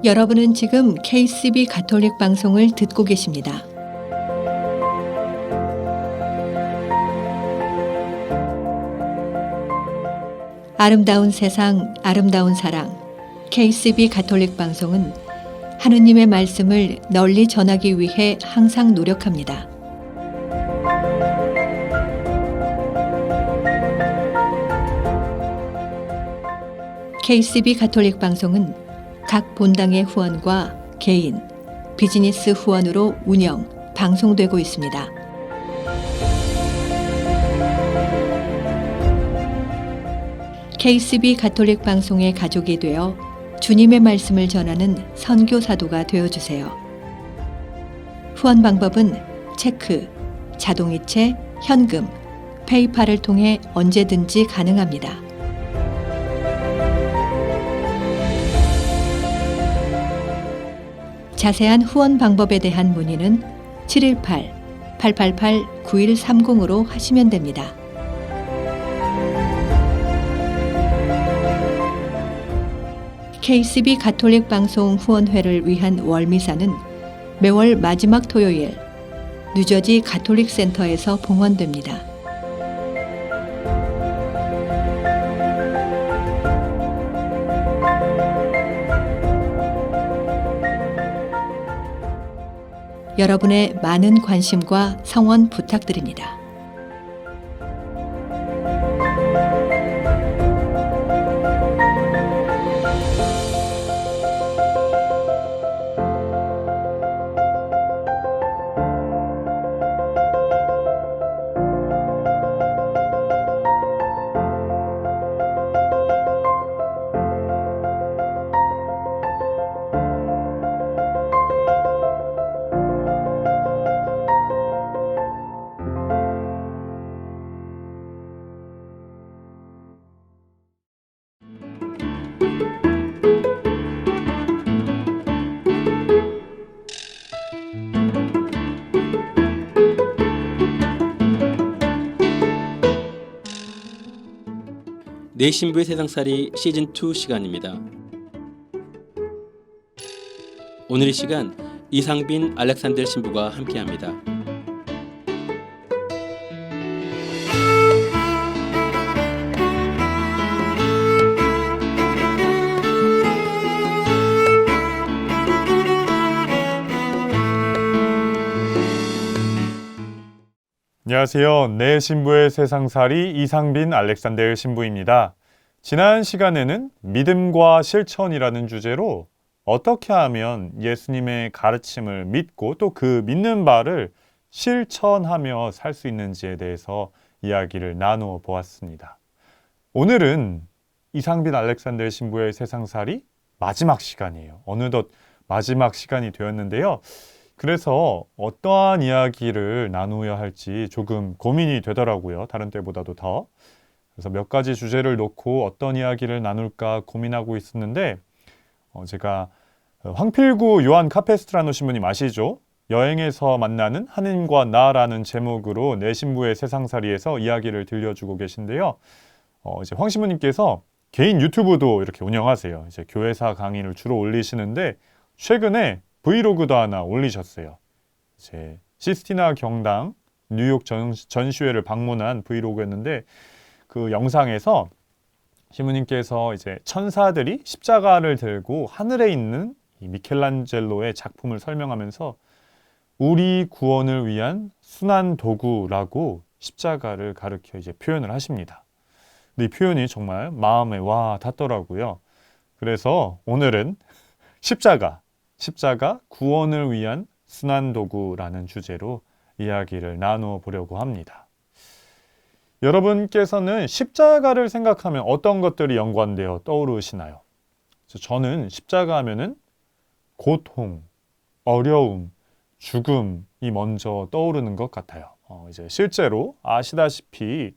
여러분은 지금 KCB 가톨릭 방송을 듣고 계십니다. 아름다운 세상, 아름다운 사랑. KCB 가톨릭 방송은 하느님의 말씀을 널리 전하기 위해 항상 노력합니다. KCB 가톨릭 방송은 각 본당의 후원과 개인, 비즈니스 후원으로 운영, 방송되고 있습니다. KCB 가톨릭 방송의 가족이 되어 주님의 말씀을 전하는 선교사도가 되어주세요. 후원 방법은 체크, 자동이체, 현금, 페이팔을 통해 언제든지 가능합니다. 자세한 후원 방법에 대한 문의는 718-888-9130으로 하시면 됩니다. KCB 가톨릭 방송 후원회를 위한 월미사는 매월 마지막 토요일 뉴저지 가톨릭 센터에서 봉헌됩니다. 여러분의 많은 관심과 성원 부탁드립니다. 내 신부의 세상살이 시즌2 시간입니다. 오늘 이 시간 이상빈 알렉산더 신부가 함께합니다. 안녕하세요. 내 신부의 세상살이 이상빈 알렉산더 신부입니다. 지난 시간에는 믿음과 실천이라는 주제로 어떻게 하면 예수님의 가르침을 믿고 또 그 믿는 바를 실천하며 살 수 있는지에 대해서 이야기를 나누어 보았습니다. 오늘은 이상빈 알렉산더 신부의 세상살이 마지막 시간이에요. 어느덧 마지막 시간이 되었는데요. 그래서 어떠한 이야기를 나누어야 할지 조금 고민이 되더라고요. 다른 때보다도 더. 그래서 몇 가지 주제를 놓고 어떤 이야기를 나눌까 고민하고 있었는데 제가 황필구 요한 카페스트라노 신부님 아시죠? 여행에서 만나는 하느님과 나라는 제목으로 내 신부의 세상살이에서 이야기를 들려주고 계신데요. 이제 황 신부님께서 개인 유튜브도 이렇게 운영하세요. 이제 교회사 강의를 주로 올리시는데 최근에 브이로그도 하나 올리셨어요. 이제 시스티나 경당 뉴욕 전시회를 방문한 브이로그였는데 그 영상에서 신부님께서 이제 천사들이 십자가를 들고 하늘에 있는 이 미켈란젤로의 작품을 설명하면서 우리 구원을 위한 순환 도구라고 십자가를 가르쳐 이제 표현을 하십니다. 근데 이 표현이 정말 마음에 와 닿더라고요. 그래서 오늘은 십자가 구원을 위한 순환도구라는 주제로 이야기를 나누어 보려고 합니다. 여러분께서는 십자가를 생각하면 어떤 것들이 연관되어 떠오르시나요? 저는 십자가 하면은 고통, 어려움, 죽음이 먼저 떠오르는 것 같아요. 이제 실제로 아시다시피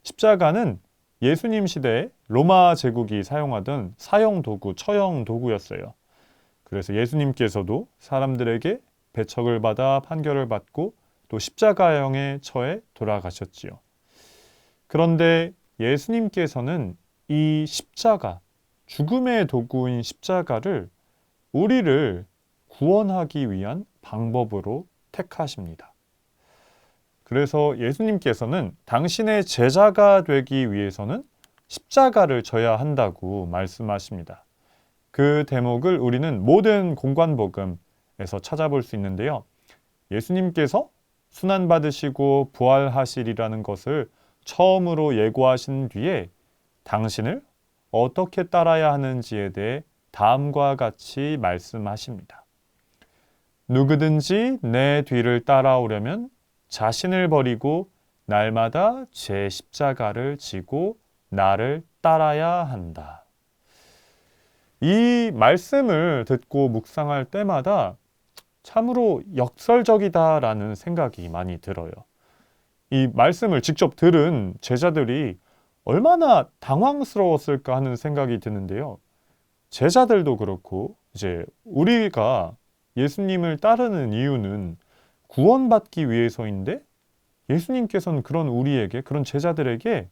십자가는 예수님 시대에 로마 제국이 사용하던 사형 도구, 처형 도구였어요. 그래서 예수님께서도 사람들에게 배척을 받아 판결을 받고 또 십자가형에 처해 돌아가셨지요. 그런데 예수님께서는 이 십자가, 죽음의 도구인 십자가를 우리를 구원하기 위한 방법으로 택하십니다. 그래서 예수님께서는 당신의 제자가 되기 위해서는 십자가를 져야 한다고 말씀하십니다. 그 대목을 우리는 모든 공관복음에서 찾아볼 수 있는데요. 예수님께서 순환받으시고 부활하시리라는 것을 처음으로 예고하신 뒤에 당신을 어떻게 따라야 하는지에 대해 다음과 같이 말씀하십니다. 누구든지 내 뒤를 따라오려면 자신을 버리고 날마다 제 십자가를 지고 나를 따라야 한다. 이 말씀을 듣고 묵상할 때마다 참으로 역설적이다라는 생각이 많이 들어요. 이 말씀을 직접 들은 제자들이 얼마나 당황스러웠을까 하는 생각이 드는데요. 제자들도 그렇고 이제 우리가 예수님을 따르는 이유는 구원받기 위해서인데 예수님께서는 그런 우리에게, 그런 제자들에게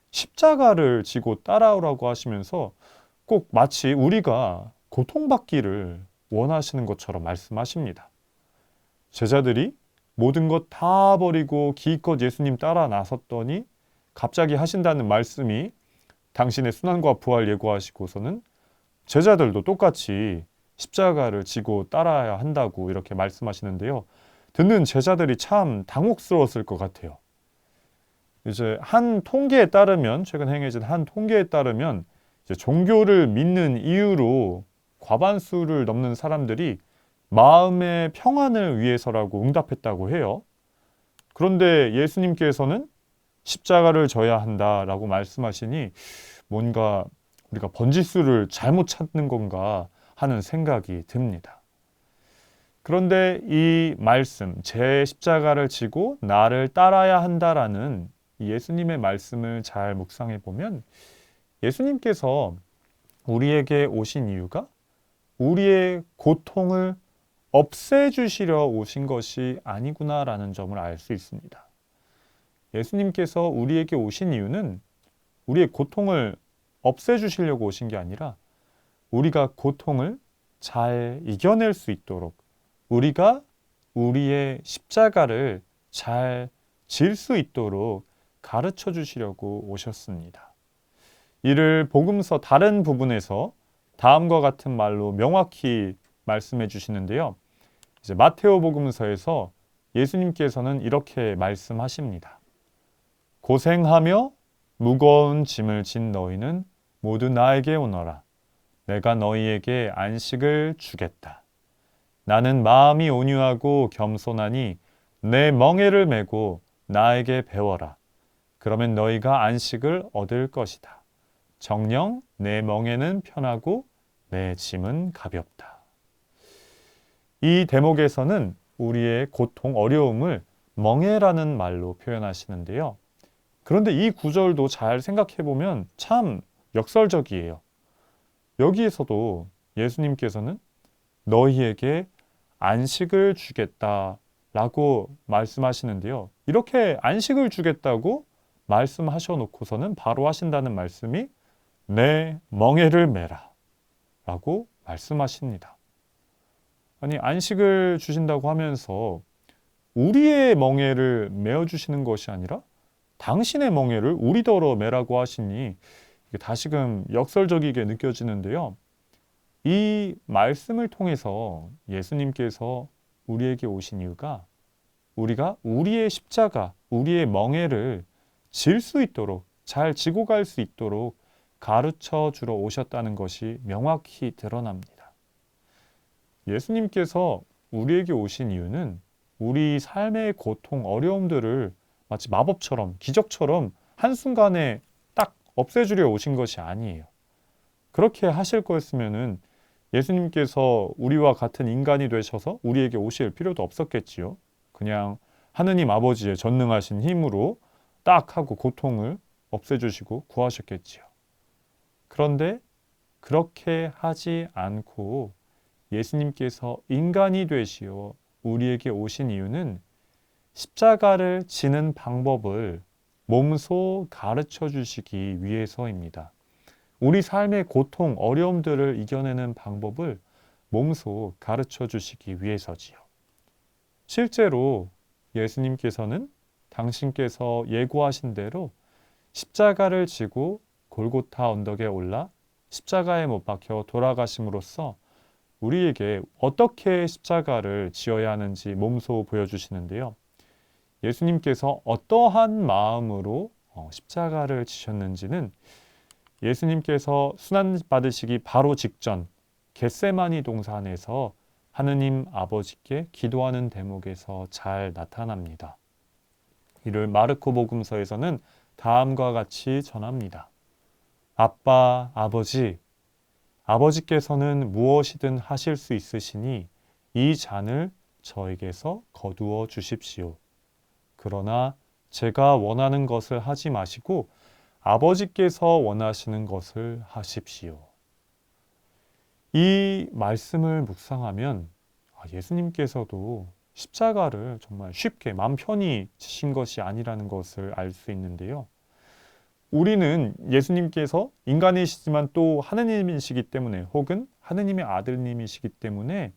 십자가를 지고 따라오라고 하시면서 꼭 마치 우리가 고통받기를 원하시는 것처럼 말씀하십니다. 제자들이 모든 것 다 버리고 기껏 예수님 따라 나섰더니 갑자기 하신다는 말씀이 당신의 순환과 부활 예고하시고서는 제자들도 똑같이 십자가를 지고 따라야 한다고 이렇게 말씀하시는데요. 듣는 제자들이 참 당혹스러웠을 것 같아요. 이제 한 통계에 따르면, 최근 행해진 한 통계에 따르면 이제 종교를 믿는 이유로 과반수를 넘는 사람들이 마음의 평안을 위해서라고 응답했다고 해요. 그런데 예수님께서는 십자가를 져야 한다라고 말씀하시니 뭔가 우리가 번지수를 잘못 찾는 건가 하는 생각이 듭니다. 그런데 이 말씀, 제 십자가를 지고 나를 따라야 한다라는 이 예수님의 말씀을 잘 묵상해 보면 예수님께서 우리에게 오신 이유가 우리의 고통을 없애주시려 오신 것이 아니구나라는 점을 알 수 있습니다. 예수님께서 우리에게 오신 이유는 우리의 고통을 없애주시려고 오신 게 아니라 우리가 고통을 잘 이겨낼 수 있도록 우리가 우리의 십자가를 잘 질 수 있도록 가르쳐 주시려고 오셨습니다. 이를 복음서 다른 부분에서 다음과 같은 말로 명확히 말씀해 주시는데요. 이제 마테오 복음서에서 예수님께서는 이렇게 말씀하십니다. 고생하며 무거운 짐을 진 너희는 모두 나에게 오너라. 내가 너희에게 안식을 주겠다. 나는 마음이 온유하고 겸손하니 내 멍에를 메고 나에게 배워라. 그러면 너희가 안식을 얻을 것이다. 정녕 내 멍에는 편하고 내 짐은 가볍다. 이 대목에서는 우리의 고통, 어려움을 멍에라는 말로 표현하시는데요. 그런데 이 구절도 잘 생각해 보면 참 역설적이에요. 여기에서도 예수님께서는 너희에게 안식을 주겠다라고 말씀하시는데요. 이렇게 안식을 주겠다고 말씀하셔 놓고서는 바로 하신다는 말씀이 내 멍에를 메라 라고 말씀하십니다. 아니, 안식을 주신다고 하면서 우리의 멍에를 메어주시는 것이 아니라 당신의 멍에를 우리더러 메라고 하시니 이게 다시금 역설적이게 느껴지는데요. 이 말씀을 통해서 예수님께서 우리에게 오신 이유가 우리가 우리의 십자가, 우리의 멍에를 질 수 있도록, 잘 지고 갈 수 있도록 가르쳐 주러 오셨다는 것이 명확히 드러납니다. 예수님께서 우리에게 오신 이유는 우리 삶의 고통, 어려움들을 마치 마법처럼, 기적처럼 한순간에 딱 없애주려 오신 것이 아니에요. 그렇게 하실 거였으면은 예수님께서 우리와 같은 인간이 되셔서 우리에게 오실 필요도 없었겠지요. 그냥 하느님 아버지의 전능하신 힘으로 딱 하고 고통을 없애주시고 구하셨겠지요. 그런데 그렇게 하지 않고 예수님께서 인간이 되시어 우리에게 오신 이유는 십자가를 지는 방법을 몸소 가르쳐 주시기 위해서입니다. 우리 삶의 고통, 어려움들을 이겨내는 방법을 몸소 가르쳐 주시기 위해서지요. 실제로 예수님께서는 당신께서 예고하신 대로 십자가를 지고 골고타 언덕에 올라 십자가에 못 박혀 돌아가심으로써 우리에게 어떻게 십자가를 지어야 하는지 몸소 보여주시는데요. 예수님께서 어떠한 마음으로 십자가를 지셨는지는 예수님께서 순환 받으시기 바로 직전 겟세마니 동산에서 하느님 아버지께 기도하는 대목에서 잘 나타납니다. 이를 마르코 복음서에서는 다음과 같이 전합니다. 아빠, 아버지, 아버지께서는 무엇이든 하실 수 있으시니 이 잔을 저에게서 거두어 주십시오. 그러나 제가 원하는 것을 하지 마시고 아버지께서 원하시는 것을 하십시오. 이 말씀을 묵상하면 예수님께서도 십자가를 정말 쉽게 마음 편히 지신 것이 아니라는 것을 알 수 있는데요. 우리는 예수님께서 인간이시지만 또 하느님이시기 때문에 혹은 하느님의 아들님이시기 때문에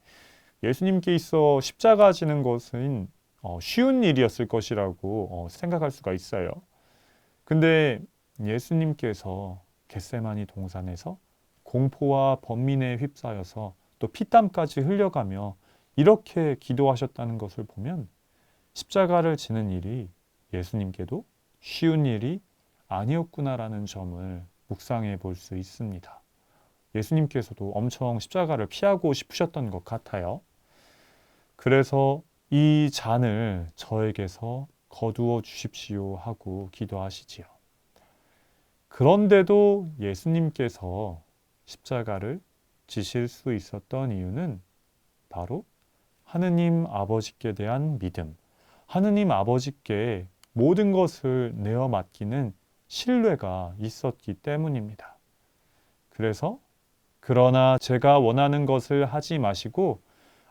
예수님께 있어 십자가 지는 것은 쉬운 일이었을 것이라고 생각할 수가 있어요. 근데 예수님께서 겟세마니 동산에서 공포와 번민에 휩싸여서 또 피땀까지 흘려가며 이렇게 기도하셨다는 것을 보면 십자가를 지는 일이 예수님께도 쉬운 일이 아니었구나라는 점을 묵상해 볼 수 있습니다. 예수님께서도 엄청 십자가를 피하고 싶으셨던 것 같아요. 그래서 이 잔을 저에게서 거두어 주십시오 하고 기도하시지요. 그런데도 예수님께서 십자가를 지실 수 있었던 이유는 바로 하느님 아버지께 대한 믿음, 하느님 아버지께 모든 것을 내어 맡기는 신뢰가 있었기 때문입니다. 그래서 그러나 제가 원하는 것을 하지 마시고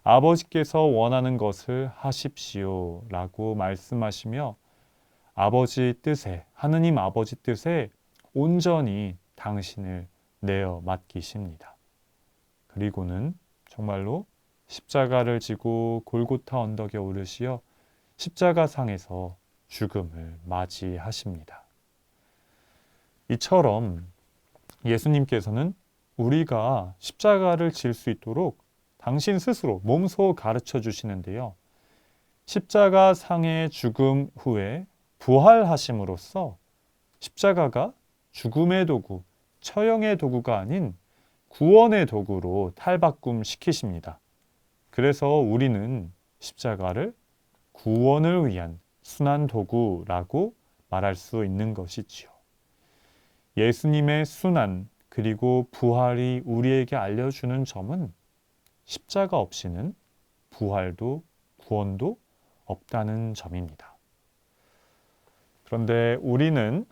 아버지께서 원하는 것을 하십시오 라고 말씀하시며 아버지 뜻에, 하느님 아버지 뜻에 온전히 당신을 내어 맡기십니다. 그리고는 정말로 십자가를 지고 골고타 언덕에 오르시어 십자가상에서 죽음을 맞이하십니다. 이처럼 예수님께서는 우리가 십자가를 질 수 있도록 당신 스스로 몸소 가르쳐 주시는데요. 십자가 상의 죽음 후에 부활하심으로써 십자가가 죽음의 도구, 처형의 도구가 아닌 구원의 도구로 탈바꿈시키십니다. 그래서 우리는 십자가를 구원을 위한 순환 도구라고 말할 수 있는 것이지요. 예수님의 순환 그리고 부활이 우리에게 알려주는 점은 십자가 없이는 부활도 구원도 없다는 점입니다. 그런데 우리는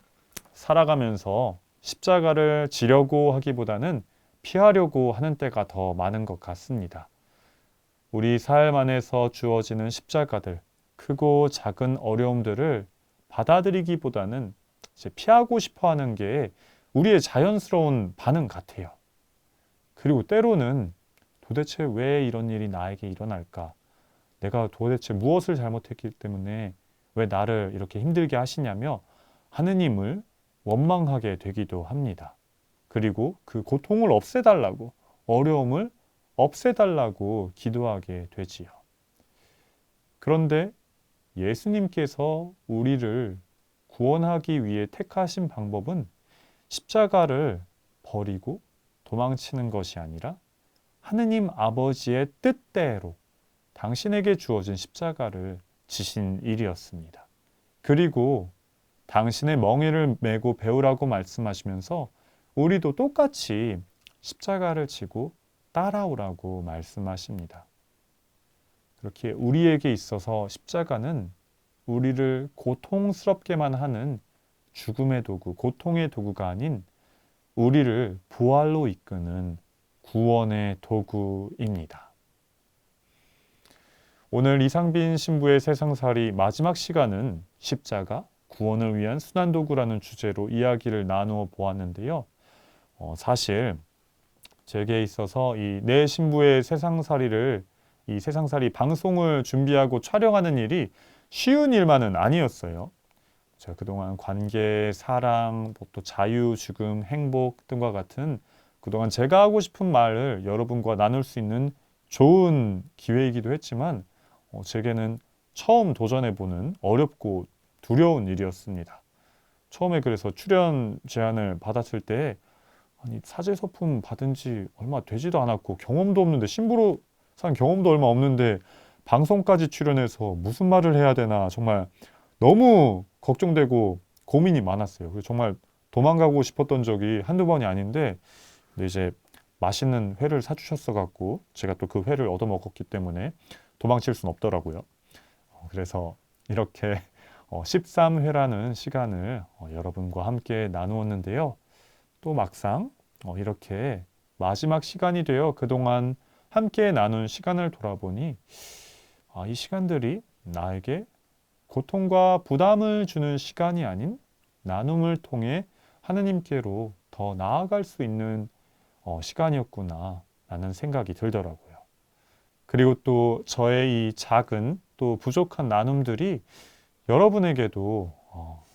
살아가면서 십자가를 지려고 하기보다는 피하려고 하는 때가 더 많은 것 같습니다. 우리 삶 안에서 주어지는 십자가들, 크고 작은 어려움들을 받아들이기보다는 이제 피하고 싶어 하는 게 우리의 자연스러운 반응 같아요. 그리고 때로는 도대체 왜 이런 일이 나에게 일어날까? 내가 도대체 무엇을 잘못했기 때문에 왜 나를 이렇게 힘들게 하시냐며 하느님을 원망하게 되기도 합니다. 그리고 그 고통을 없애달라고, 어려움을 없애달라고 기도하게 되지요. 그런데 예수님께서 우리를 구원하기 위해 택하신 방법은 십자가를 버리고 도망치는 것이 아니라 하느님 아버지의 뜻대로 당신에게 주어진 십자가를 지신 일이었습니다. 그리고 당신의 멍에를 메고 배우라고 말씀하시면서 우리도 똑같이 십자가를 지고 따라오라고 말씀하십니다. 그렇게 우리에게 있어서 십자가는 우리를 고통스럽게만 하는 죽음의 도구, 고통의 도구가 아닌 우리를 부활로 이끄는 구원의 도구입니다. 오늘 이상빈 신부의 세상살이 마지막 시간은 십자가, 구원을 위한 순환도구라는 주제로 이야기를 나누어 보았는데요. 사실 제게 있어서 이 내 신부의 세상살이를 이 세상살이 방송을 준비하고 촬영하는 일이 쉬운 일만은 아니었어요. 제가 그동안 관계, 사랑, 또 자유, 죽음, 행복 등과 같은 그동안 제가 하고 싶은 말을 여러분과 나눌 수 있는 좋은 기회이기도 했지만 제게는 처음 도전해보는 어렵고 두려운 일이었습니다. 처음에 그래서 출연 제안을 받았을 때 아니 사제서품 받은 지 얼마 되지도 않았고 경험도 없는데 신부로 산 경험도 얼마 없는데 방송까지 출연해서 무슨 말을 해야 되나 정말 너무 걱정되고 고민이 많았어요. 그래서 정말 도망가고 싶었던 적이 한두 번이 아닌데 근데 이제 맛있는 회를 사주셨어 갖고 제가 또 그 회를 얻어먹었기 때문에 도망칠 수는 없더라고요. 그래서 이렇게 13회라는 시간을 여러분과 함께 나누었는데요. 또 막상 이렇게 마지막 시간이 되어 그동안 함께 나눈 시간을 돌아보니 이 시간들이 나에게 고통과 부담을 주는 시간이 아닌 나눔을 통해 하느님께로 더 나아갈 수 있는 시간이었구나 라는 생각이 들더라고요. 그리고 또 저의 이 작은 또 부족한 나눔들이 여러분에게도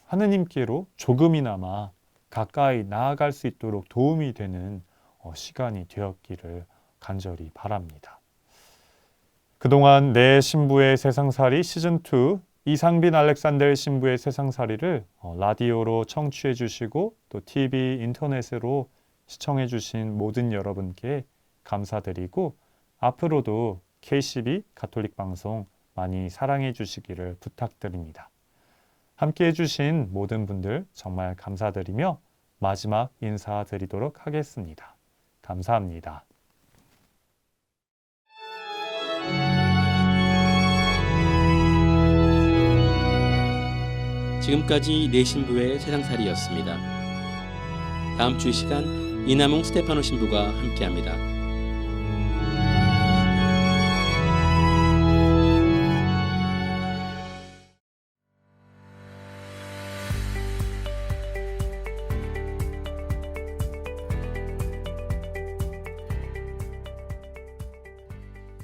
하느님께로 조금이나마 가까이 나아갈 수 있도록 도움이 되는 시간이 되었기를 간절히 바랍니다. 그동안 내 신부의 세상살이 시즌2 이상빈 알렉산더 신부의 세상살이를 라디오로 청취해 주시고 또 TV, 인터넷으로 시청해 주신 모든 여러분께 감사드리고 앞으로도 KCB 가톨릭 방송 많이 사랑해 주시기를 부탁드립니다. 함께 해주신 모든 분들 정말 감사드리며 마지막 인사드리도록 하겠습니다. 감사합니다. 지금까지 내 신부의 세상살이였습니다. 다음 주 이 시간 이남웅 스테파노 신부가 함께합니다.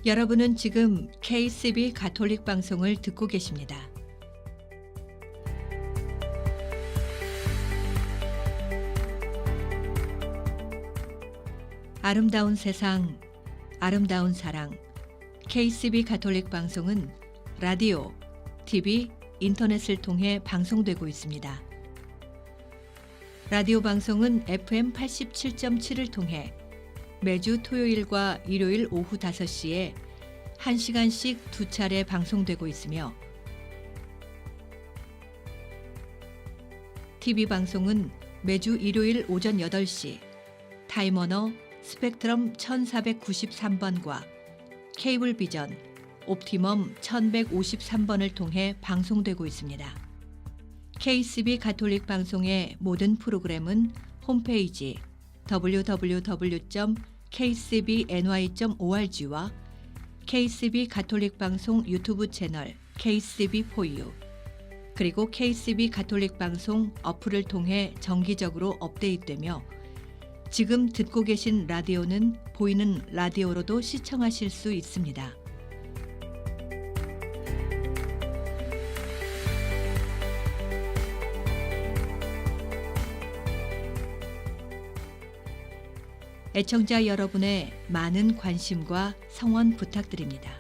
여러분은 지금 KCB 가톨릭 방송을 듣고 계십니다. 아름다운 세상, 아름다운 사랑. KCB 가톨릭 방송은 라디오, TV, 인터넷을 통해 방송되고 있습니다. 라디오 방송은 FM 87.7을 통해 매주 토요일과 일요일 오후 5시에 1시간씩 2차례 방송되고 있으며 TV 방송은 매주 일요일 오전 8시 타임워너 스펙트럼 1493번과 케이블 비전 옵티멈 1153번을 통해 방송되고 있습니다. KCB 가톨릭 방송의 모든 프로그램은 홈페이지 www.kcbny.org와 KCB 가톨릭 방송 유튜브 채널 KCB4U 그리고 KCB 가톨릭 방송 어플을 통해 정기적으로 업데이트되며 지금 듣고 계신 라디오는 보이는 라디오로도 시청하실 수 있습니다. 애청자 여러분의 많은 관심과 성원 부탁드립니다.